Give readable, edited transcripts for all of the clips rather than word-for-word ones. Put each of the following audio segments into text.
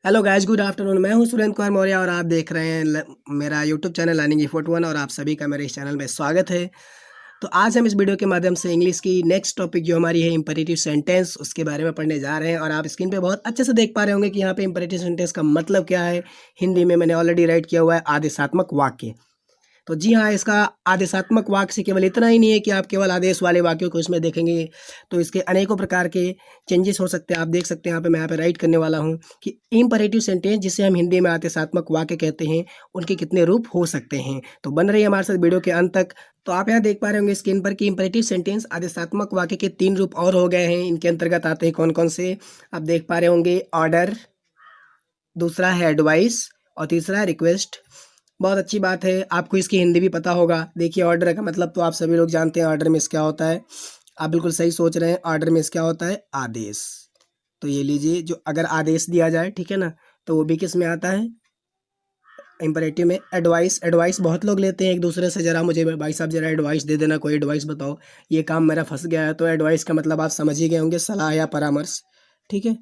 Hello guys, good afternoon. मैं हूं सुरेंद्र कुमार मौर्य और आप देख रहे हैं मेरा यूट्यूब चैनल लर्निंग E41 और आप सभी का मेरे इस चैनल में स्वागत है। तो आज हम इस वीडियो के माध्यम से इंग्लिश की नेक्स्ट टॉपिक जो हमारी है इंपेरेटिव सेंटेंस, उसके बारे में पढ़ने जा रहे हैं। और आप स्क्रीन पे बहुत अच्छे से देख पा रहे होंगे कि यहाँ पे इंपेरेटिव सेंटेंस का मतलब क्या है। हिंदी में मैंने ऑलरेडी राइट किया हुआ है आदेशात्मक वाक्य। तो जी हाँ, इसका आदेशात्मक वाक्य से केवल इतना ही नहीं है कि आप केवल आदेश वाले वाक्यों को इसमें देखेंगे, तो इसके अनेकों प्रकार के चेंजेस हो सकते हैं। आप देख सकते हैं यहाँ पे, मैं यहाँ पे राइट करने वाला हूँ कि इम्परेटिव सेंटेंस, जिसे हम हिंदी में आदेशात्मक वाक्य कहते हैं, उनके कितने रूप हो सकते हैं। तो बन रही है हमारे साथ वीडियो के अंत तक। तो आप यहाँ देख पा रहे होंगे स्क्रीन पर कि इम्परेटिव सेंटेंस आदेशात्मक वाक्य के 3 रूप और हो गए हैं। इनके अंतर्गत आते हैं कौन कौन से, आप देख पा रहे होंगे। ऑर्डर, दूसरा है एडवाइस और तीसरा है रिक्वेस्ट। बहुत अच्छी बात है, आपको इसकी हिंदी भी पता होगा। देखिए, ऑर्डर का मतलब तो आप सभी लोग जानते हैं, ऑर्डर में क्या होता है। आप बिल्कुल सही सोच रहे हैं, ऑर्डर में क्या होता है, आदेश। तो ये लीजिए, जो अगर आदेश दिया जाए, ठीक है ना, तो वो भी किस में आता है, इंपरेटिव में। एडवाइस, एडवाइस बहुत लोग लेते हैं एक दूसरे से, जरा मुझे भाई साहब जरा एडवाइस दे देना, कोई एडवाइस बताओ, ये काम मेरा फंस गया है। तो एडवाइस का मतलब आप समझ ही गए होंगे, सलाह या परामर्श। ठीक है,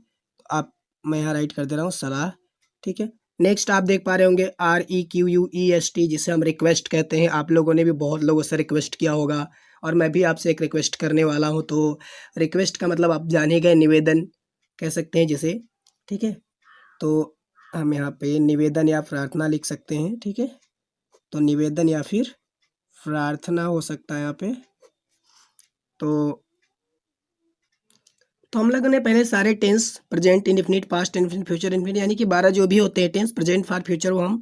आप, मैं यहाँ राइट कर दे रहा हूँ, सलाह। ठीक है, नेक्स्ट आप देख पा रहे होंगे REQUEST, जिसे हम रिक्वेस्ट कहते हैं। आप लोगों ने भी बहुत लोगों से रिक्वेस्ट किया होगा और मैं भी आपसे एक रिक्वेस्ट करने वाला हूँ। तो रिक्वेस्ट का मतलब आप जान ही गए, निवेदन कह सकते हैं जिसे। ठीक है, तो हम यहाँ पे निवेदन या प्रार्थना लिख सकते हैं। ठीक है, तो निवेदन या फिर प्रार्थना हो सकता है यहाँ पे। तो हम लोगों ने पहले सारे tense, present indefinite, past indefinite, future indefinite, यानी कि 12 जो भी होते हैं टेंस, प्रेजेंट, फॉर, फ्यूचर, वो हम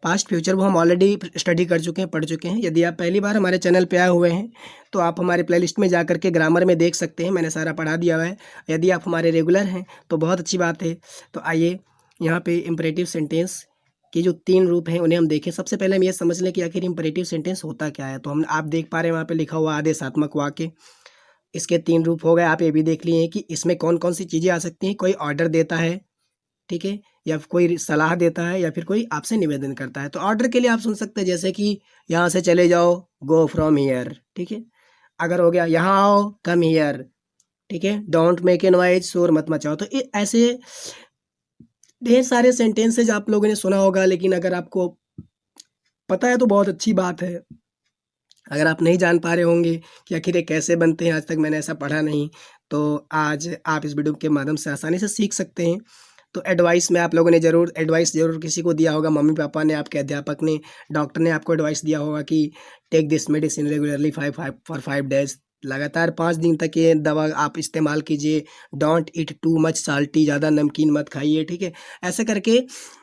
पास्ट, फ्यूचर, वो हम ऑलरेडी स्टडी कर चुके हैं, पढ़ चुके हैं। यदि आप पहली बार हमारे चैनल पे आए हुए हैं तो आप हमारे प्लेलिस्ट में जा करके ग्रामर में देख सकते हैं, मैंने सारा पढ़ा दिया हुआ है। यदि आप हमारे रेगुलर हैं तो बहुत अच्छी बात है। तो आइए, यहाँ पे इंपरेटिव सेंटेंस के जो 3 रूप हैं उन्हें हम देखें। सबसे पहले हम ये समझ लें कि आखिर इंपरेटिव सेंटेंस होता क्या है। तो हम, आप देख पा रहे हैं वहाँ पे लिखा हुआ आदेशात्मक वाक्य। इसके 3 रूप हो गए। आप ये भी देख लिए हैं कि इसमें कौन-कौन सी चीज़ें आ सकती हैं। कोई ऑर्डर देता है, ठीक है, या कोई सलाह देता है, या फिर कोई आपसे निवेदन करता है। तो ऑर्डर के लिए आप सुन सकते हैं जैसे कि यहाँ से चले जाओ, गो फ्रॉम हियर। ठीक है, अगर हो गया यहाँ आओ, कम हियर। ठीक है, डोंट मेक ए नॉइज़, शोर मत मचाओ। तो ये ऐसे ढेर सारे सेंटेंसेस आप लोगों ने सुना होगा, लेकिन अगर आपको पता है तो बहुत अच्छी बात है। अगर आप नहीं जान पा रहे होंगे कि आखिर ये कैसे बनते हैं, आज तक मैंने ऐसा पढ़ा नहीं, तो आज आप इस वीडियो के माध्यम से आसानी से सीख सकते हैं। तो एडवाइस में आप लोगों ने ज़रूर एडवाइस ज़रूर किसी को दिया होगा, मम्मी पापा ने, आपके अध्यापक ने, डॉक्टर ने आपको एडवाइस दिया होगा कि take this medicine regularly 5 days, लगातार 5 दिन तक ये दवा आप इस्तेमाल कीजिए। Don't eat too much salty, ज़्यादा नमकीन मत खाइए। ठीक है, ऐसे करके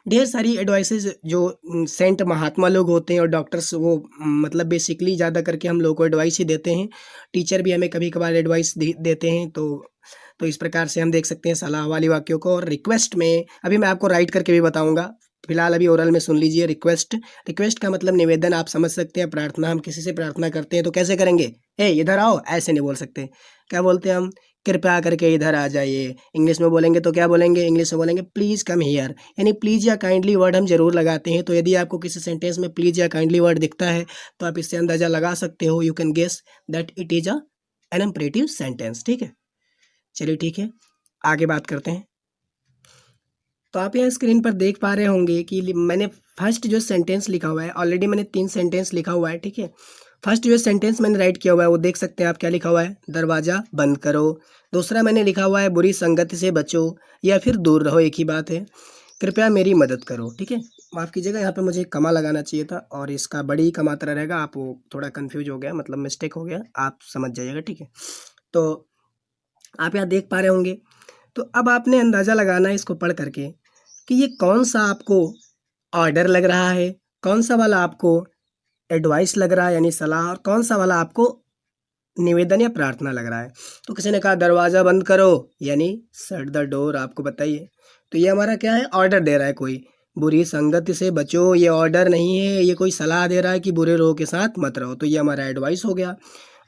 ढेर सारी एडवाइसेस जो सेंट महात्मा लोग होते हैं और डॉक्टर्स, वो मतलब बेसिकली ज़्यादा करके हम लोगों को एडवाइस ही देते हैं। टीचर भी हमें कभी कभार एडवाइस देते हैं। तो इस प्रकार से हम देख सकते हैं सलाह वाली वाक्यों को। और रिक्वेस्ट में अभी मैं आपको राइट करके भी बताऊंगा, फिलहाल अभी ओरल में सुन लीजिए। रिक्वेस्ट, रिक्वेस्ट का मतलब निवेदन, आप समझ सकते हैं। प्रार्थना, हम किसी से प्रार्थना करते हैं तो कैसे करेंगे, ए इधर आओ, ऐसे नहीं बोल सकते। क्या बोलते हैं हम, कृपया करके इधर आ जाइए। इंग्लिश में बोलेंगे तो क्या बोलेंगे, इंग्लिश में बोलेंगे प्लीज़ कम हियर। यानी प्लीज़ या काइंडली वर्ड हम जरूर लगाते हैं। तो यदि आपको किसी सेंटेंस में प्लीज़ या काइंडली वर्ड दिखता है तो आप इससे अंदाज़ा लगा सकते हो, you can guess that it is a an imperative sentence. ठीक है, चलिए ठीक है, आगे बात करते हैं। तो आप यहाँ स्क्रीन पर देख पा रहे होंगे कि मैंने फर्स्ट जो सेंटेंस लिखा हुआ है, ऑलरेडी मैंने 3 सेंटेंस लिखा हुआ है। ठीक है, फर्स्ट जो सेंटेंस मैंने राइट किया हुआ है वो देख सकते हैं आप, क्या लिखा हुआ है, दरवाज़ा बंद करो। दूसरा मैंने लिखा हुआ है बुरी संगति से बचो या फिर दूर रहो, एक ही बात है। कृपया मेरी मदद करो। ठीक है, माफ़ कीजिएगा, यहाँ पे मुझे कमा लगाना चाहिए था और इसका बड़ी ही का मात्रा रहेगा। आप वो थोड़ा कन्फ्यूज हो गया, मतलब मिस्टेक हो गया, आप समझ जाइएगा। ठीक है, तो आप यहाँ देख पा रहे होंगे। तो अब आपने अंदाज़ा लगाना है इसको पढ़ करके कि ये कौन सा आपको ऑर्डर लग रहा है, कौन सा वाला आपको एडवाइस लग रहा है यानी सलाह, और कौन सा वाला आपको निवेदन या प्रार्थना लग रहा है। तो किसी ने कहा दरवाज़ा बंद करो, यानी शट द डोर, आपको बताइए। तो ये हमारा क्या है, ऑर्डर दे रहा है कोई। बुरी संगति से बचो, ये ऑर्डर नहीं है, ये कोई सलाह दे रहा है कि बुरे लोगों के साथ मत रहो। तो ये हमारा एडवाइस हो गया।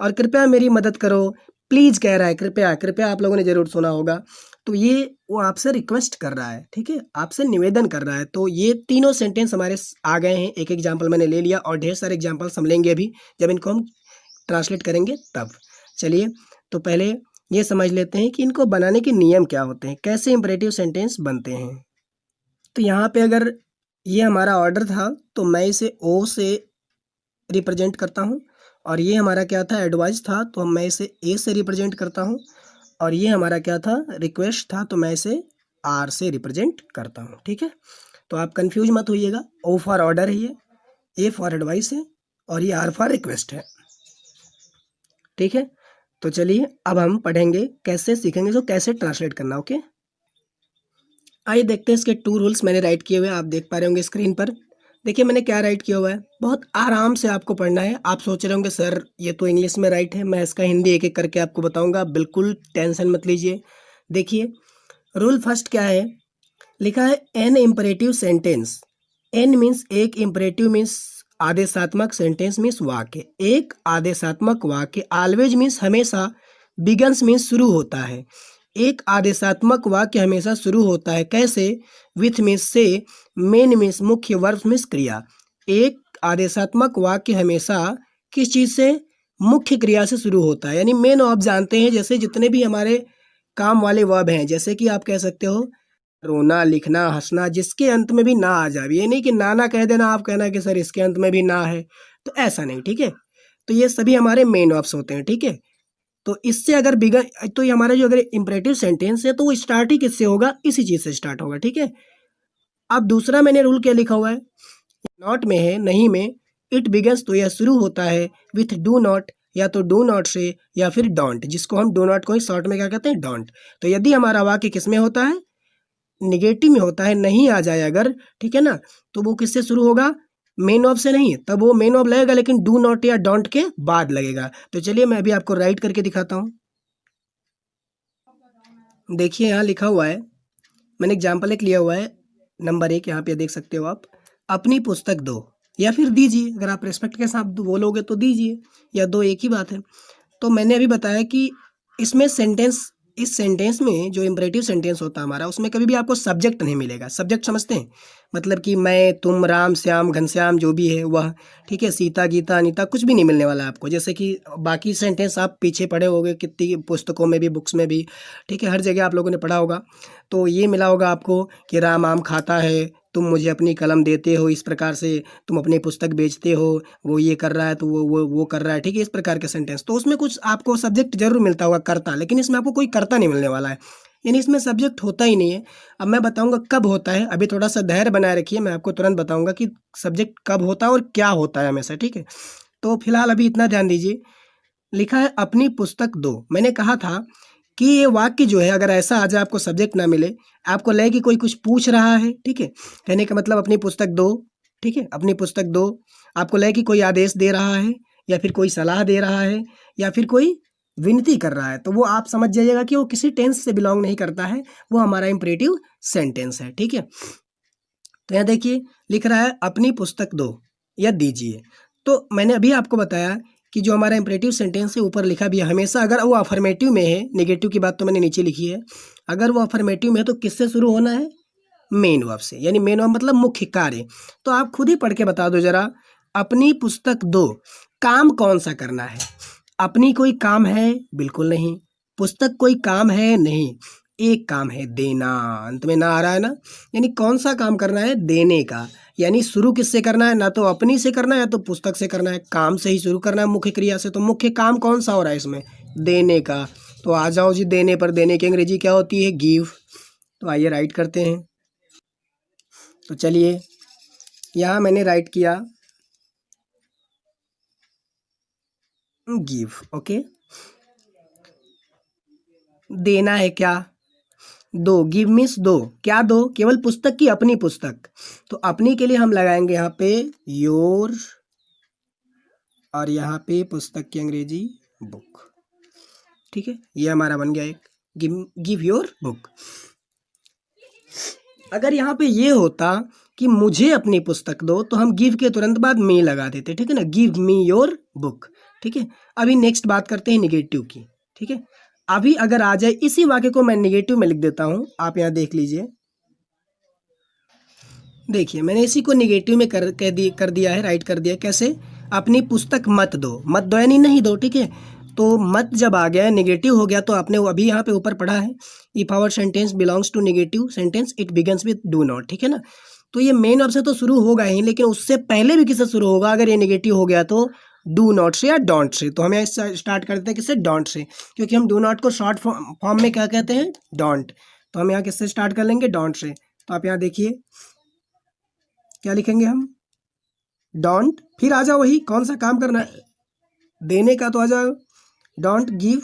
और कृपया मेरी मदद करो, प्लीज़ कह रहा है, कृपया, कृपया आप लोगों ने ज़रूर सुना होगा। तो ये वो आपसे रिक्वेस्ट कर रहा है, ठीक है, आपसे निवेदन कर रहा है। तो ये तीनों सेंटेंस हमारे आ गए हैं। एक एग्जाम्पल मैंने ले लिया और ढेर सारे एग्जाम्पल्स हम लेंगे अभी, जब इनको हम ट्रांसलेट करेंगे तब। चलिए, तो पहले ये समझ लेते हैं कि इनको बनाने के नियम क्या होते हैं, कैसे इंपरेटिव सेंटेंस बनते हैं। तो यहाँ पे अगर ये हमारा ऑर्डर था तो मैं इसे ओ से रिप्रेजेंट करता हूँ, और ये हमारा क्या था, एडवाइस था, तो मैं इसे ए से रिप्रेजेंट करता हूँ, और ये हमारा क्या था, रिक्वेस्ट था, तो मैं इसे आर से रिप्रेजेंट करता हूँ। ठीक है, तो आप कंफ्यूज मत होइएगा। ओ फॉर ऑर्डर है ये, ए फॉर एडवाइस है, और ये आर फॉर रिक्वेस्ट है। ठीक है, तो चलिए अब हम पढ़ेंगे, कैसे सीखेंगे तो कैसे ट्रांसलेट करना। ओके, आइए देखते हैं इसके 2 रूल्स मैंने राइट किए हुए हैं, आप देख पा रहे होंगे स्क्रीन पर। देखिए मैंने क्या राइट किया हुआ है, बहुत आराम से आपको पढ़ना है। आप सोच रहे होंगे सर ये तो इंग्लिश में राइट है, मैं इसका हिंदी एक एक करके आपको बताऊंगा, बिल्कुल टेंशन मत लीजिए। देखिए रूल फर्स्ट क्या है, लिखा है an imperative sentence. An means एक, इम्परेटिव मीन्स आदेशात्मक, सेंटेंस मीन्स वाक्य। एक आदेशात्मक वाक्य ऑलवेज मीन्स हमेशा, बिगन्स मीन्स शुरू होता है। एक आदेशात्मक वाक्य हमेशा शुरू होता है कैसे, विथ मीन्स से, मेन मीन्स मुख्य, वर्ब मीन्स क्रिया। एक आदेशात्मक वाक्य हमेशा किस चीज़ से, मुख्य क्रिया से शुरू होता है। यानी मेन आप जानते हैं, जैसे जितने भी हमारे काम वाले वर्ब हैं, जैसे कि आप कह सकते हो रोना, लिखना, हंसना, जिसके अंत में भी ना आ जाए। ये नहीं कि ना कह देना, आप कहना कि सर इसके अंत में भी ना है, तो ऐसा नहीं। ठीक है, तो ये सभी हमारे मेन वर्ब्स होते हैं। ठीक है, तो इससे अगर बिगन, तो ये हमारा जो अगर इम्परेटिव सेंटेंस है तो वो स्टार्ट ही किससे होगा, इसी चीज़ से स्टार्ट होगा। ठीक है, अब दूसरा मैंने रूल क्या लिखा हुआ है, नॉट में है, नहीं में, इट बिगन्स, तो यह शुरू होता है विथ डू नॉट, या तो डू नॉट से, या फिर डोंट, जिसको हम डू नॉट को ही शॉर्ट में क्या कहते हैं, डोंट। तो यदि हमारा वाक्य किस में होता है, निगेटिव में होता है, नहीं आ जाए अगर, ठीक है ना, तो वो किससे शुरू होगा, मेन ऑफ से नहीं, तब वो मेन ऑफ लगेगा, लेकिन डू नॉट या डोंट के बाद लगेगा। तो चलिए मैं अभी आपको राइट करके दिखाता हूँ। देखिए यहाँ लिखा हुआ है, मैंने एग्जाम्पल एक लिया हुआ है, नंबर 1, यहाँ पे देख सकते हो आप, अपनी पुस्तक दो, या फिर दीजिए, अगर आप रेस्पेक्ट के साथ बोलोगे तो दीजिए या दो, एक ही बात है। तो मैंने अभी बताया कि इसमें सेंटेंस, इस सेंटेंस में जो इम्परेटिव सेंटेंस होता है हमारा, उसमें कभी भी आपको सब्जेक्ट नहीं मिलेगा। सब्जेक्ट समझते हैं, मतलब कि मैं, तुम, राम, श्याम, घनश्याम, जो भी है वह, ठीक है, सीता, गीता, अनीता, कुछ भी नहीं मिलने वाला है आपको। जैसे कि बाकी सेंटेंस आप पीछे पढ़े होंगे कितनी पुस्तकों में भी, बुक्स में भी, ठीक है, हर जगह आप लोगों ने पढ़ा होगा। तो ये मिला होगा आपको कि राम आम खाता है, तुम मुझे अपनी कलम देते हो, इस प्रकार से तुम अपनी पुस्तक बेचते हो, वो ये कर रहा है तो वो कर रहा है। ठीक है, इस प्रकार के सेंटेंस, तो उसमें कुछ आपको सब्जेक्ट जरूर मिलता होगा, कर्ता, लेकिन इसमें आपको कोई कर्ता नहीं मिलने वाला है, यानी इसमें सब्जेक्ट होता ही नहीं है। अब मैं बताऊंगा कब होता है, अभी थोड़ा सा धैर्य बनाए रखिए, मैं आपको तुरंत बताऊंगा कि सब्जेक्ट कब होता है और क्या होता है हमेशा। ठीक है, तो फिलहाल अभी इतना ध्यान दीजिए। लिखा है अपनी पुस्तक दो, मैंने कहा था कि ये वाक्य जो है, अगर ऐसा आ जाए आपको सब्जेक्ट ना मिले, आपको लगे कि कोई कुछ पूछ रहा है, ठीक है, कहने का मतलब अपनी पुस्तक दो, ठीक है, अपनी पुस्तक दो, आपको लगे कि कोई आदेश दे रहा है, या फिर कोई सलाह दे रहा है, या फिर कोई विनती कर रहा है, तो वो आप समझ जाइएगा कि वो किसी टेंस से बिलोंग नहीं करता है, वो हमारा इंपरेटिव सेंटेंस है। ठीक है, तो यहाँ देखिए लिख रहा है अपनी पुस्तक दो या दीजिए। तो मैंने अभी आपको बताया कि जो हमारा इंपरेटिव सेंटेंस है ऊपर लिखा भी है, हमेशा अगर वो अफर्मेटिव में है, नेगेटिव की बात तो मैंने नीचे लिखी है, अगर वो अफर्मेटिव में है तो किससे शुरू होना है, मेन वर्ब से, यानी मेन वर्ब मतलब मुख्य कार्य। तो आप खुद ही पढ़ के बता दो जरा, अपनी पुस्तक दो, काम कौन सा करना है, अपनी कोई काम है, बिल्कुल नहीं, पुस्तक कोई काम है, नहीं, एक काम है देना, अंत में ना आ रहा है ना, यानी कौन सा काम करना है, देने का। यानी शुरू किससे करना है, ना तो अपनी से करना है, या तो पुस्तक से करना है, काम से ही शुरू करना है, मुख्य क्रिया से। तो मुख्य काम कौन सा हो रहा है इसमें, देने का। तो आ जाओ जी देने पर, देने की अंग्रेजी क्या होती है, गिव। तो आइए राइट करते हैं। तो चलिए यहाँ मैंने राइट किया गिव। ओके, देना है क्या, दो, गिव मीन्स दो, क्या दो, केवल पुस्तक की, अपनी पुस्तक। तो अपनी के लिए हम लगाएंगे यहाँ पे योर, और यहाँ पे पुस्तक की अंग्रेजी बुक। ठीक है, ये हमारा बन गया एक, गिव योर बुक। अगर यहाँ पे ये होता कि मुझे अपनी पुस्तक दो, तो हम गिव के तुरंत बाद मी लगा देते, ठीक है ना, गिव मी योर बुक। ठीक है, अभी नेक्स्ट बात करते हैं निगेटिव की। ठीक है, अभी अगर आ जाए इसी वाक्य को मैं निगेटिव में लिख देता हूं, आप यहाँ देख लीजिए, देखिए मैंने इसी को निगेटिव में कर दिया है, राइट कर दिया। कैसे, अपनी पुस्तक मत दो, मत दो यानी नहीं दो। ठीक है, तो मत जब आ गया नेगेटिव हो गया तो आपने वो अभी यहाँ पे ऊपर पढ़ा है, if our sentence belongs to negative sentence it begins with do not, ठीक है ना। तो ये मेन वर्ब से तो शुरू होगा ही, लेकिन उससे पहले भी किससे शुरू होगा अगर ये नेगेटिव हो गया तो डू नॉट से या डोंट से। तो हमें स्टार्ट करते हैं किससे, डोंट से, क्योंकि हम डू नॉट को शॉर्ट फॉर्म में क्या कहते हैं, डोंट। तो हम यहाँ किससे स्टार्ट कर लेंगे, डोंट से। तो आप यहाँ देखिए क्या लिखेंगे हम, डोंट, फिर आ जाओ वही कौन सा काम करना है देने का, तो आ जाओ डोंट गिव,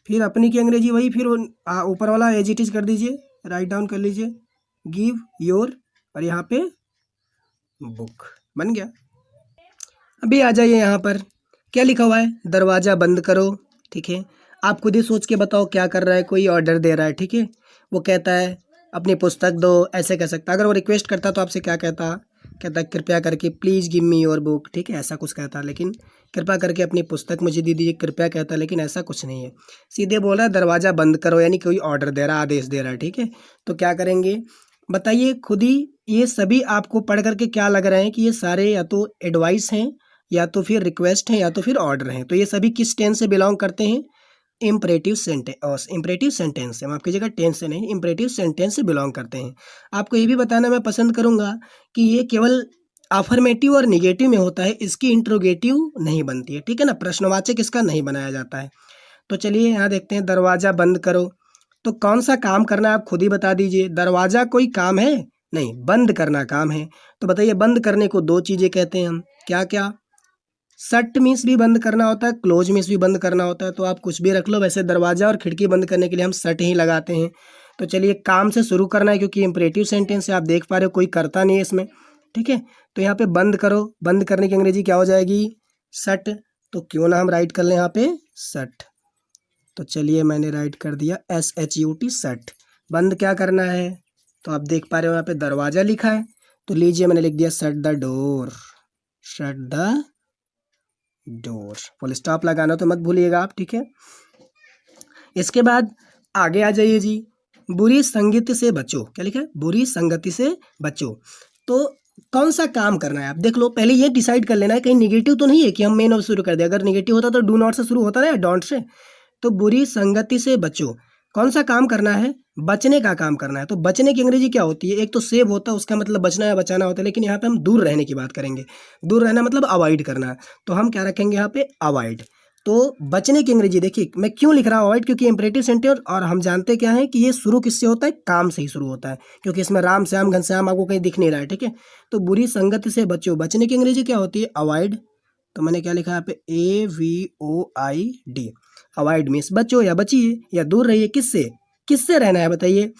फिर अपनी की अंग्रेजी वही, फिर ऊपर वाला एज इट इज कर दीजिए, राइट डाउन कर लीजिए, गिव योर, और यहाँ पे बुक, बन गया। अभी आ जाइए यहाँ पर क्या लिखा हुआ है, दरवाज़ा बंद करो, ठीक है। आप खुद ही सोच के बताओ क्या कर रहा है, कोई ऑर्डर दे रहा है, ठीक है। वो कहता है अपनी पुस्तक दो, ऐसे कह सकता। अगर वो रिक्वेस्ट करता तो आपसे क्या कहता, कहता कृपया करके please give me your book, ठीक है, ऐसा कुछ कहता। लेकिन कृपया करके अपनी पुस्तक मुझे दे दीजिए, कृपया कहता, लेकिन ऐसा कुछ नहीं है। सीधे बोल रहा है दरवाज़ा बंद करो, यानी कोई ऑर्डर दे रहा है, आदेश दे रहा है, ठीक है। तो क्या करेंगे बताइए खुद ही। ये सभी आपको पढ़ करके क्या लग रहे हैं कि ये सारे या तो एडवाइस हैं, या तो फिर रिक्वेस्ट हैं, या तो फिर ऑर्डर हैं। तो ये सभी किस टेंस से बिलोंग करते हैं, इम्परेटिव सेंटेंस, इम्परेटिव सेंटेंस से, माफ कीजिएगा टेंस से नहीं, इम्परेटिव सेंटेंस से बिलोंग करते हैं। आपको ये भी बताना मैं पसंद करूंगा कि ये केवल अफर्मेटिव और निगेटिव में होता है, इसकी इंट्रोगेटिव नहीं बनती है, ठीक है ना, प्रश्नवाचक इसका नहीं बनाया जाता है। तो चलिए यहाँ देखते हैं, दरवाज़ा बंद करो, तो कौन सा काम करना है आप खुद ही बता दीजिए। दरवाज़ा कोई काम है नहीं, बंद करना काम है। तो बताइए बंद करने को दो चीज़ें कहते हैं हम, क्या क्या, शट मीन्स भी बंद करना होता है, क्लोज मीन्स भी बंद करना होता है। तो आप कुछ भी रख लो, वैसे दरवाज़ा और खिड़की बंद करने के लिए हम शट ही लगाते हैं। तो चलिए काम से शुरू करना है, क्योंकि इम्परेटिव सेंटेंस है, आप देख पा रहे हो कोई करता नहीं है इसमें, ठीक है। तो यहाँ पे बंद करो, बंद करने की अंग्रेजी क्या हो जाएगी, शट। तो क्यों ना हम राइट कर लें यहाँ पे शट। तो चलिए मैंने राइट कर दिया SHUT, शट। बंद क्या करना है, तो आप देख पा रहे हो यहाँ पे दरवाज़ा लिखा है, तो लीजिए मैंने लिख दिया shut the door, shut the door. Full stop लगाना तो मत भूलिएगा आप, ठीक है। इसके बाद आगे आ जाइए जी, बुरी संगति से बचो, क्या लिखा है, बुरी संगति से बचो। तो कौन सा काम करना है आप देख लो, पहले ये डिसाइड कर लेना है कहीं निगेटिव तो नहीं है कि हम मेन ऑफ शुरू कर दे। अगर निगेटिव होता तो डू नॉट से शुरू होता ना, या डोंट से। तो बुरी संगति से बचो, कौन सा काम करना है, बचने का काम करना है। तो बचने की अंग्रेजी क्या होती है, एक तो सेव होता है, उसका मतलब बचना या बचाना होता है, लेकिन यहाँ पे हम दूर रहने की बात करेंगे। दूर रहना मतलब अवॉइड करना, तो हम क्या रखेंगे यहाँ पे, अवॉइड। तो बचने की अंग्रेजी देखिए मैं क्यों लिख रहा हूँ अवॉइड, क्योंकि इंपरेटिव सेंटेंस, और हम जानते क्या है कि ये शुरू किससे होता है, काम से ही शुरू होता है, क्योंकि इसमें राम श्याम घनश्याम आपको कहीं दिख नहीं रहा है, ठीक है। तो बुरी संगति से बचो, बचने की अंग्रेजी क्या होती है, अवॉइड। तो मैंने क्या लिखा यहाँ पे, AVOID, अवॉइड मीन्स बचो या बचिए या दूर रहिए। किससे, किससे रहना है बताइए,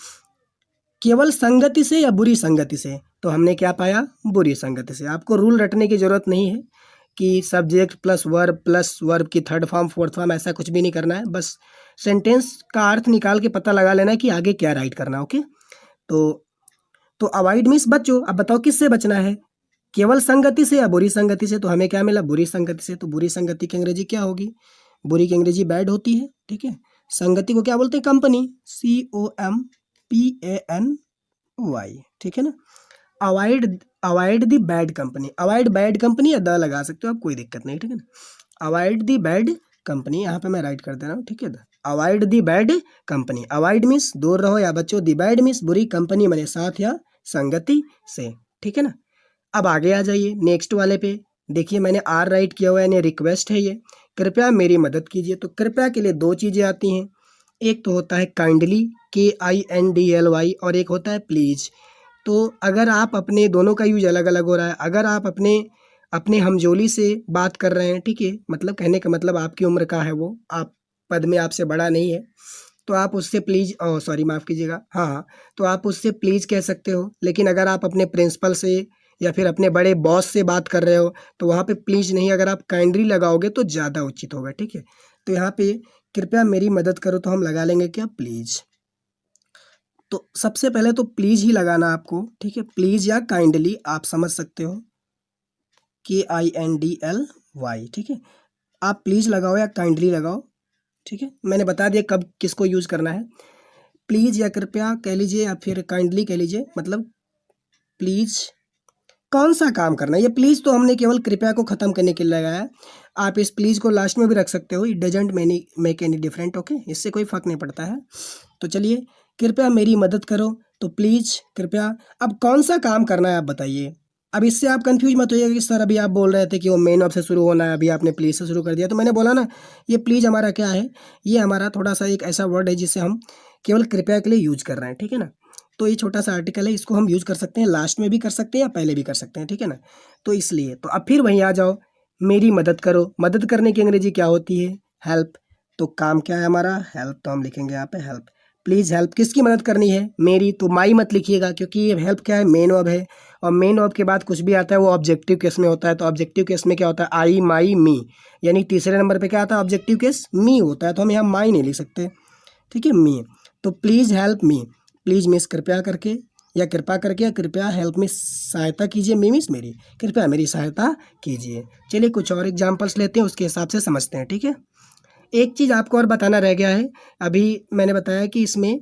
केवल संगति से या बुरी संगति से। तो हमने क्या पाया, बुरी संगति से। आपको रूल रटने की जरूरत नहीं है कि सब्जेक्ट प्लस वर्ब की थर्ड फॉर्म फोर्थ फॉर्म, ऐसा कुछ भी नहीं करना है। बस सेंटेंस का अर्थ निकाल के पता लगा लेना है कि आगे क्या राइट करना है, ओके। तो अवॉइड मीन्स बचो। अब बताओ किससे बचना है, केवल संगति से या बुरी संगति से। तो हमें क्या मिला, बुरी संगति से। तो बुरी संगति की अंग्रेजी क्या होगी, बुरी की अंग्रेजी बैड होती है, ठीक है। संगति को क्या बोलते हैं, कंपनी, COMPANY, ठीक है ना। Avoid the bad company, avoid bad company या द लगा सकते हो आप, कोई दिक्कत नहीं, ठीक है ना। अवॉइड द बैड कंपनी, यहाँ पे मैं राइट कर दे रहा हूँ, ठीक है। Avoid the bad company, avoid means दूर रहो या बचो, द बैड मीन्स बुरी, कंपनी मैंने साथ या संगति से, ठीक है ना। अब आगे आ जाइए नेक्स्ट वाले पे, देखिए मैंने R राइट किया हुआ है, यानी रिक्वेस्ट है ये, कृपया मेरी मदद कीजिए। तो कृपया के लिए दो चीज़ें आती हैं, एक तो होता है काइंडली, KINDLY, और एक होता है प्लीज़। तो अगर आप अपने, दोनों का यूज अलग अलग हो रहा है। अगर आप अपने हमजोली से बात कर रहे हैं, ठीक है, मतलब कहने का मतलब आपकी उम्र का है वो, आप पद में आपसे बड़ा नहीं है, तो आप उससे प्लीज़, सॉरी माफ़ कीजिएगा, हाँ, तो आप उससे प्लीज़ कह सकते हो। लेकिन अगर आप अपने प्रिंसिपल से या फिर अपने बड़े बॉस से बात कर रहे हो तो वहाँ पे प्लीज़ नहीं, अगर आप काइंडली लगाओगे तो ज़्यादा उचित होगा, ठीक है। तो यहाँ पे कृपया मेरी मदद करो, तो हम लगा लेंगे क्या, प्लीज़। तो सबसे पहले तो प्लीज़ ही लगाना आपको, ठीक है, प्लीज़ या काइंडली आप समझ सकते हो, KINDLY, ठीक है। आप प्लीज़ लगाओ या काइंडली लगाओ, ठीक है। मैंने बता दिया कब किसको यूज़ करना है, प्लीज़ या कृपया कह लीजिए या फिर काइंडली कह लीजिए, मतलब प्लीज़ कौन सा काम करना है। ये प्लीज़ तो हमने केवल कृपया को ख़त्म करने के लिए लगाया है। आप इस प्लीज़ को लास्ट में भी रख सकते हो, it doesn't make any different, okay, इससे कोई फ़र्क नहीं पड़ता है। तो चलिए, कृपया मेरी मदद करो, तो प्लीज़ कृपया, अब कौन सा काम करना है आप बताइए। अब इससे आप कंफ्यूज मत होइएगा कि सर अभी आप बोल रहे थे कि वो मेन ऑफ से शुरू होना है, अभी आपने प्लीज़ से शुरू कर दिया। तो मैंने बोला ना, ये प्लीज़ हमारा क्या है, ये हमारा थोड़ा सा एक ऐसा वर्ड है जिसे हम केवल कृपया के लिए यूज कर रहे हैं, ठीक है ना। तो ये छोटा सा आर्टिकल है, इसको हम यूज कर सकते हैं, लास्ट में भी कर सकते हैं या पहले भी कर सकते हैं, ठीक है ना। तो इसलिए तो अब फिर वहीं आ जाओ, मेरी मदद करो। मदद करने की अंग्रेजी क्या होती है, हेल्प। तो काम क्या है हमारा, हेल्प, तो हम लिखेंगे यहाँ पे हेल्प। प्लीज़ हेल्प, किसकी मदद करनी है, मेरी, तो माई मत लिखिएगा क्योंकि ये हेल्प क्या है, मेन वर्ब है, और मेन वर्ब के बाद कुछ भी आता है वो ऑब्जेक्टिव केस में होता है। तो ऑब्जेक्टिव केस में क्या होता है, आई, माई, मी, यानी तीसरे नंबर पे क्या आता है, ऑब्जेक्टिव केस मी होता है। तो हम यहाँ माई नहीं लिख सकते, ठीक है, मी। तो please help me, please means कृपया करके, या कृपा करके, या कृपया हेल्प मी, सहायता कीजिए, मी मीन्स मेरी, कृपया मेरी सहायता कीजिए। चलिए कुछ और एग्जाम्पल्स लेते हैं, उसके हिसाब से समझते हैं, ठीक है। एक चीज़ आपको और बताना रह गया है, अभी मैंने बताया कि इसमें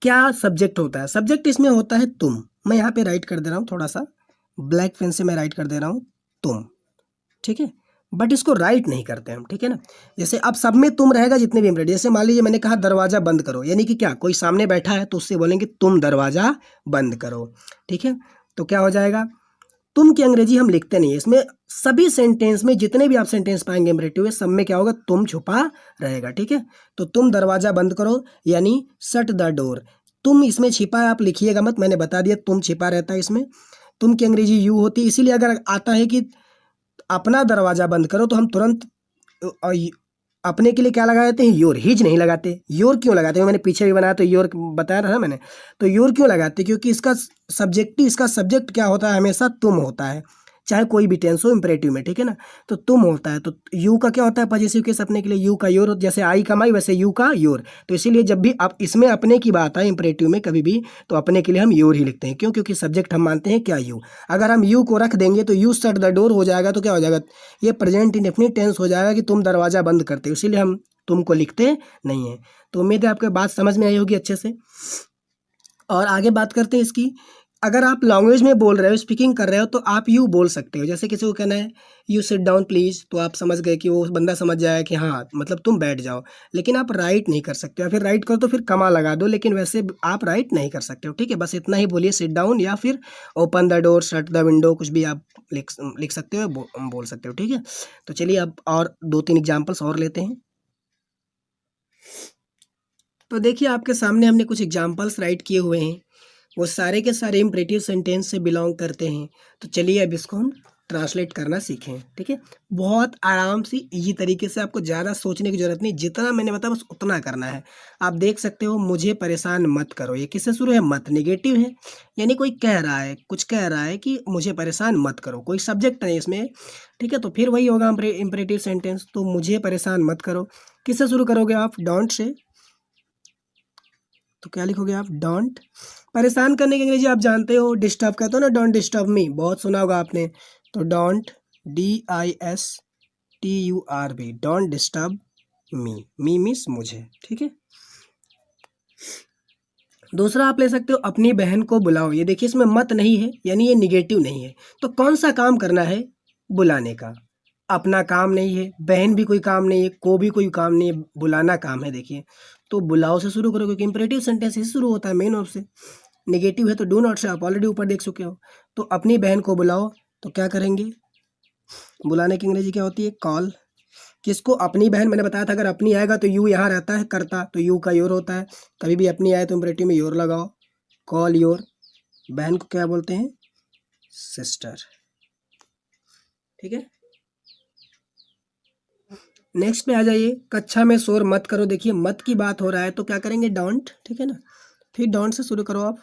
क्या सब्जेक्ट होता है। सब्जेक्ट इसमें होता है तुम। मैं यहाँ पे राइट कर दे रहा हूँ, थोड़ा सा ब्लैक पेन से मैं राइट कर दे रहा हूँ तुम, ठीक है। बट इसको राइट नहीं करते हम, ठीक है ना। जैसे अब सब में तुम रहेगा जितने भी इम्प्रेट, जैसे मान लीजिए मैंने कहा दरवाज़ा बंद करो, यानी कि क्या, कोई सामने बैठा है तो उससे बोलेंगे तुम दरवाज़ा बंद करो, ठीक है। तो क्या हो जाएगा, तुम की अंग्रेजी हम लिखते नहीं है इसमें। सभी सेंटेंस में जितने भी आप सेंटेंस पाएंगे इम्परेटिव, सब में क्या होगा, तुम छुपा रहेगा, ठीक है। तो तुम दरवाजा बंद करो, यानी शट द डोर। तुम इसमें छिपा है, आप लिखिएगा मत, मैंने बता दिया तुम छिपा रहता है इसमें। तुम की अंग्रेजी यू होती है, इसीलिए अगर आता है कि अपना दरवाजा बंद करो तो हम तुरंत अपने के लिए क्या लगा देते हैं, योर, हिज नहीं लगाते। योर क्यों लगाते हैं, मैंने पीछे भी बनाया तो योर बताया था ना मैंने। तो योर क्यों लगाते, क्योंकि इसका सब्जेक्ट क्या होता है, हमेशा तुम होता है, चाहे कोई भी टेंस हो इम्परेटिव में, ठीक है ना। तो तुम होता है, तो यू का क्या होता है, पॉजिटिव केस अपने के लिए, यू का योर, जैसे आई का माई वैसे यू का योर। तो इसीलिए जब भी आप इसमें अपने की बात आए इम्परेटिव में कभी भी, तो अपने के लिए हम योर ही लिखते हैं। क्यों, क्योंकि सब्जेक्ट हम मानते हैं क्या, यू। अगर हम यू को रख देंगे तो यू शट द डोर हो जाएगा, तो क्या हो जाएगा, ये प्रेजेंट इंडेफिनिट टेंस हो जाएगा कि तुम दरवाजा बंद करते हो, इसीलिए हम तुमको लिखते नहीं है। तो उम्मीद है आपको बात समझ में आई होगी अच्छे से। और आगे बात करते हैं इसकी। अगर आप लैंग्वेज में बोल रहे हो, स्पीकिंग कर रहे हो, तो आप यू बोल सकते हो। जैसे किसी को कहना है यू सिट डाउन प्लीज़, तो आप समझ गए कि वो बंदा समझ जाए कि हाँ मतलब तुम बैठ जाओ। लेकिन आप राइट नहीं कर सकते, या फिर राइट करो तो फिर कमा लगा दो, लेकिन वैसे आप राइट नहीं कर सकते हो, ठीक है। बस इतना ही बोलिए, सिट डाउन, या फिर open the door, shut the window, कुछ भी आप लिख सकते हो, बोल सकते हो, ठीक है। तो चलिए अब और 2-3 एग्जाम्पल्स और लेते हैं। तो देखिए आपके सामने हमने कुछ एग्जाम्पल्स राइट किए हुए हैं, वो सारे के सारे इम्परेटिव सेंटेंस से बिलोंग करते हैं। तो चलिए अब इसको हम ट्रांसलेट करना सीखें, ठीक है। बहुत आराम से इजी तरीके से, आपको ज़्यादा सोचने की ज़रूरत नहीं, जितना मैंने बताया बस उतना करना है। आप देख सकते हो, मुझे परेशान मत करो, ये किससे शुरू है, मत नेगेटिव है, यानी कोई कह रहा है, कुछ कह रहा है कि मुझे परेशान मत करो, कोई सब्जेक्ट नहीं इसमें, ठीक है। तो फिर वही होगा इम्परेटिव सेंटेंस, तो मुझे परेशान मत करो। किससे शुरू करोगे आप, डोंट से। तो क्या लिखोगे आप, डोंट। परेशान करने की अंग्रेजी आप जानते हो, डिस्टर्ब कहते हो ना, डोंट डिस्टर्ब मी, बहुत सुना होगा आपने। तो don't, DISTURB, don't disturb me means मुझे, ठीक है। दूसरा आप ले सकते हो, अपनी बहन को बुलाओ। ये देखिए इसमें मत नहीं है, यानी ये निगेटिव नहीं है। तो कौन सा काम करना है, बुलाने का। अपना काम नहीं है, बहन भी कोई काम नहीं है, को भी कोई काम नहीं है, बुलाना काम है। देखिए तो बुलाओ से शुरू करो, क्योंकि इंपरेटिव सेंटेंस से शुरू होता है मेन ऑफ से। नेगेटिव है तो डू नॉट से आप ऑलरेडी ऊपर देख चुके हो। तो अपनी बहन को बुलाओ, तो क्या करेंगे, बुलाने की अंग्रेजी क्या होती है, कॉल। किसको, अपनी बहन, मैंने बताया था अगर अपनी आएगा तो यू यहाँ रहता है करता, तो यू का योर होता है। कभी भी अपनी आए तो इंपरेटिव में योर लगाओ, कॉल योर। बहन को क्या बोलते हैं, सिस्टर, ठीक है। नेक्स्ट पे आ जाइए, कक्षा में शोर मत करो। देखिए मत की बात हो रहा है तो क्या करेंगे, डोंट, ठीक है ना। फिर डोंट से शुरू करो आप,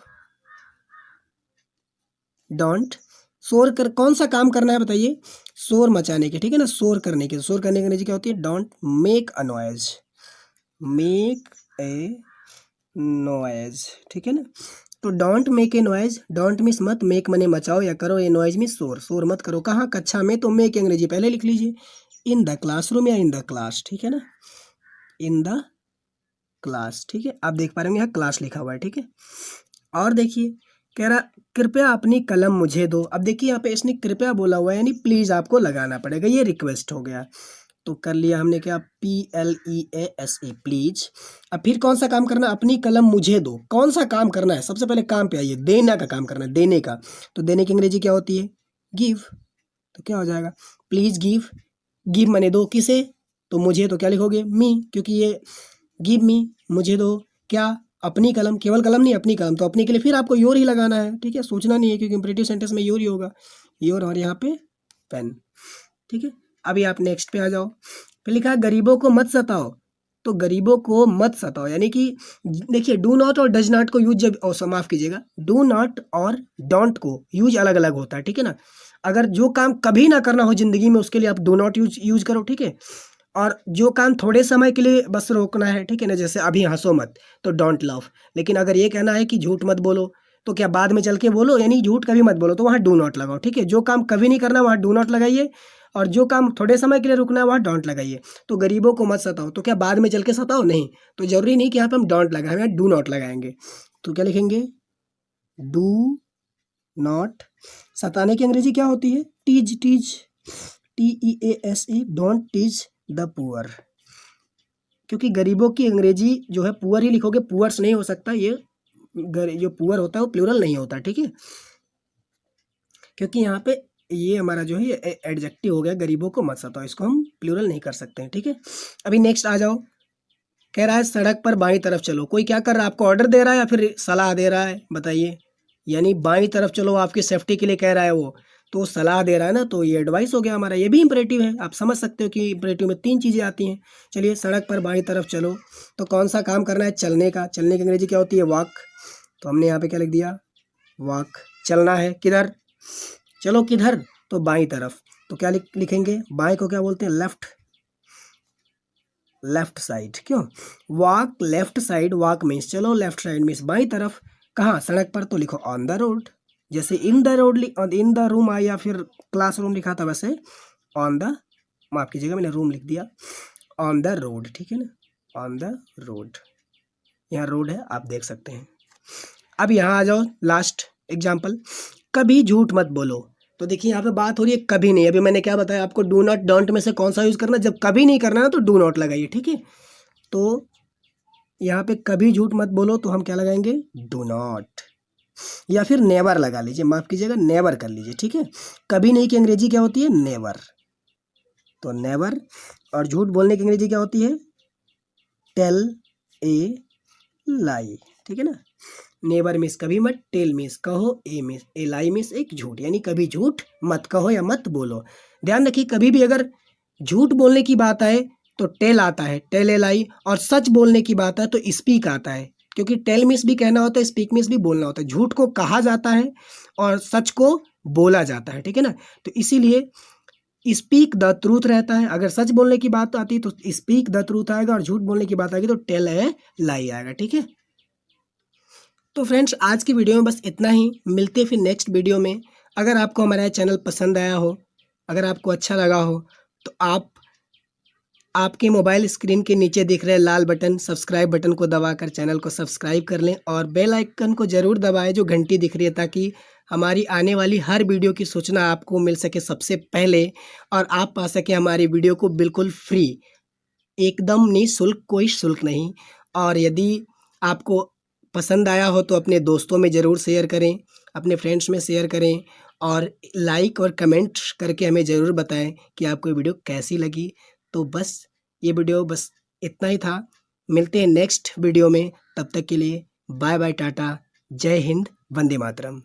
डोंट। शोर कर, कौन सा काम करना है बताइए, शोर मचाने के, ठीक है ना, शोर करने के। शोर करने की अंग्रेजी क्या होती है, don't make a noise, make a noise, ठीक है ना। तो don't make a noise, don't means मत, मेक मने मचाओ या करो, ए नॉइज मीन्स शोर, शोर मत करो। कहाँ, कक्षा में, तो मेक अंग्रेजी पहले लिख लीजिए, इन द क्लासरूम या इन द क्लास, ठीक है ना, इन द क्लास, ठीक है। आप देख पा रहे होंगे यहाँ क्लास लिखा हुआ है, ठीक है। और देखिए कह रहा कृपया अपनी कलम मुझे दो। अब देखिए यहाँ पे इसने कृपया बोला हुआ है, यानी प्लीज आपको लगाना पड़ेगा, ये रिक्वेस्ट हो गया। तो कर लिया हमने क्या, PLEASE प्लीज। अब फिर कौन सा काम करना, अपनी कलम मुझे दो। कौन सा काम करना है, सबसे पहले काम पे आइए, देना का काम करना है, देने का। तो देने की अंग्रेजी क्या होती है, गिव। तो क्या हो जाएगा, प्लीज गिव। गिव मने दो, किसे, तो मुझे, तो क्या लिखोगे, मी, क्योंकि ये गिव मी, मुझे दो क्या, अपनी कलम, केवल कलम नहीं अपनी कलम। तो अपनी के लिए फिर आपको योर ही लगाना है, ठीक है, सोचना नहीं है, क्योंकि इंपरेटिव सेंटेंस में योर ही होगा, योर, और यहाँ पे पेन, ठीक है। अभी आप नेक्स्ट पे आ जाओ। फिर लिखा है गरीबों को मत सताओ। तो गरीबों को मत सताओ यानी कि देखिए डू नॉट और डज नॉट को यूज जब, माफ कीजिएगा, डू नॉट और डोंट को यूज अलग अलग होता है, ठीक है ना। अगर जो काम कभी ना करना हो जिंदगी में उसके लिए आप डू नॉट यूज करो, ठीक है। और जो काम थोड़े समय के लिए बस रोकना है, ठीक है ना, जैसे अभी हंसो मत, तो डोंट लाफ। लेकिन अगर ये कहना है कि झूठ मत बोलो, तो क्या बाद में चल के बोलो, यानी झूठ कभी मत बोलो, तो वहाँ डू नॉट लगाओ, ठीक है। जो काम कभी नहीं करना वहाँ डू नॉट लगाइए, और जो काम थोड़े समय के लिए रुकना है वहाँ डोंट लगाइए। तो गरीबों को मत सताओ, तो क्या बाद में चल के सताओ, नहीं। तो जरूरी नहीं कि यहाँ पे हम डोंट लगाएं, हम यहाँ डू नॉट लगाएंगे। तो क्या लिखेंगे, डू नॉट। सताने की अंग्रेजी क्या होती है, tease, tease, TEASE, don't tease the poor. क्योंकि गरीबों की अंग्रेजी जो है पुअर ही लिखोगे, पुअर्स नहीं हो सकता, ये जो पुअर होता है वो प्लूरल नहीं होता, ठीक है। क्योंकि यहाँ पे ये हमारा जो है एडजेक्टिव हो गया, गरीबों को मत सताओ, इसको हम प्लूरल नहीं कर सकते हैं, ठीक है। अभी नेक्स्ट आ जाओ। कह रहा है सड़क पर बाईं तरफ चलो। कोई क्या कर रहा है, आपको ऑर्डर दे रहा है या फिर सलाह दे रहा है, बताइए। यानी बाईं तरफ चलो, आपकी सेफ्टी के लिए कह रहा है वो, तो सलाह दे रहा है ना, तो ये एडवाइस हो गया हमारा। ये भी इंपरेटिव है, आप समझ सकते हो कि इंपरेटिव में 3 चीज़ें आती हैं। चलिए, सड़क पर बाईं तरफ चलो, तो कौन सा काम करना है, चलने का। चलने की अंग्रेजी क्या होती है, वॉक। तो हमने यहाँ पे क्या लिख दिया, वॉक। चलना है किधर, चलो किधर, तो बाईं तरफ। तो क्या लिखेंगे, बाएं को क्या बोलते हैं, लेफ्ट, लेफ्ट साइड। क्यों, walk left side, walk means चलो, लेफ्ट साइड मीन्स बाईं तरफ। कहाँ, सड़क पर, तो लिखो ऑन द रोड। जैसे in the road, in the room आया, फिर क्लासरूम लिखा था, वैसे ऑन द, माफ कीजिएगा मैंने रूम लिख दिया, ऑन द रोड, ठीक है ना, ऑन द रोड। यहाँ रोड है, आप देख सकते हैं। अब यहाँ आ जाओ, लास्ट एग्जाम्पल, कभी झूठ मत बोलो। तो देखिए यहाँ पे बात हो रही है कभी नहीं। अभी मैंने क्या बताया आपको, डू नॉट डोंट में से कौन सा यूज करना, जब कभी नहीं करना है तो डू नॉट लगाइए, ठीक है। तो यहाँ पे कभी झूठ मत बोलो, तो हम क्या लगाएंगे, डू नॉट, या फिर नेवर लगा लीजिए, माफ कीजिएगा, नेवर कर लीजिए, ठीक है। कभी नहीं की अंग्रेजी क्या होती है, नेवर। तो नेवर। और झूठ बोलने की अंग्रेजी क्या होती है, टेल ए लाई, ठीक है ना। नेवर मिस कभी मत, टेल मिस कहो, ए मिस, ए लाई मिस एक झूठ, यानी कभी झूठ मत कहो या मत बोलो। ध्यान रखिए, कभी भी अगर झूठ बोलने की बात आए तो टेल आता है, टेल ए लाई, और सच बोलने की बात है तो स्पीक आता है। क्योंकि टेल मिस भी कहना होता है, स्पीक मिस भी बोलना होता है। झूठ को कहा जाता है और सच को बोला जाता है, ठीक है ना। तो इसीलिए स्पीक द ट्रूथ रहता है। अगर सच बोलने की बात आती है तो स्पीक द ट्रूथ आएगा, और झूठ बोलने की बात आएगी तो टेल ए लाई आएगा, ठीक है। तो फ्रेंड्स, आज की वीडियो में बस इतना ही। मिलते हैं फिर नेक्स्ट वीडियो में। अगर आपको हमारा चैनल पसंद आया हो, अगर आपको अच्छा लगा हो, तो आप आपके मोबाइल स्क्रीन के नीचे दिख रहे लाल बटन, सब्सक्राइब बटन को दबाकर चैनल को सब्सक्राइब कर लें, और बेल आइकन को ज़रूर दबाएं जो घंटी दिख रही है, ताकि हमारी आने वाली हर वीडियो की सूचना आपको मिल सके सबसे पहले, और आप पा सकें हमारी वीडियो को बिल्कुल फ्री, एकदम निःशुल्क, कोई शुल्क नहीं। और यदि आपको पसंद आया हो तो अपने दोस्तों में ज़रूर शेयर करें, अपने फ्रेंड्स में शेयर करें, और लाइक और कमेंट करके हमें ज़रूर बताएं कि आपको वीडियो कैसी लगी। तो बस ये वीडियो बस इतना ही था। मिलते हैं नेक्स्ट वीडियो में, तब तक के लिए बाय बाय, टाटा, जय हिंद, वंदे मातरम।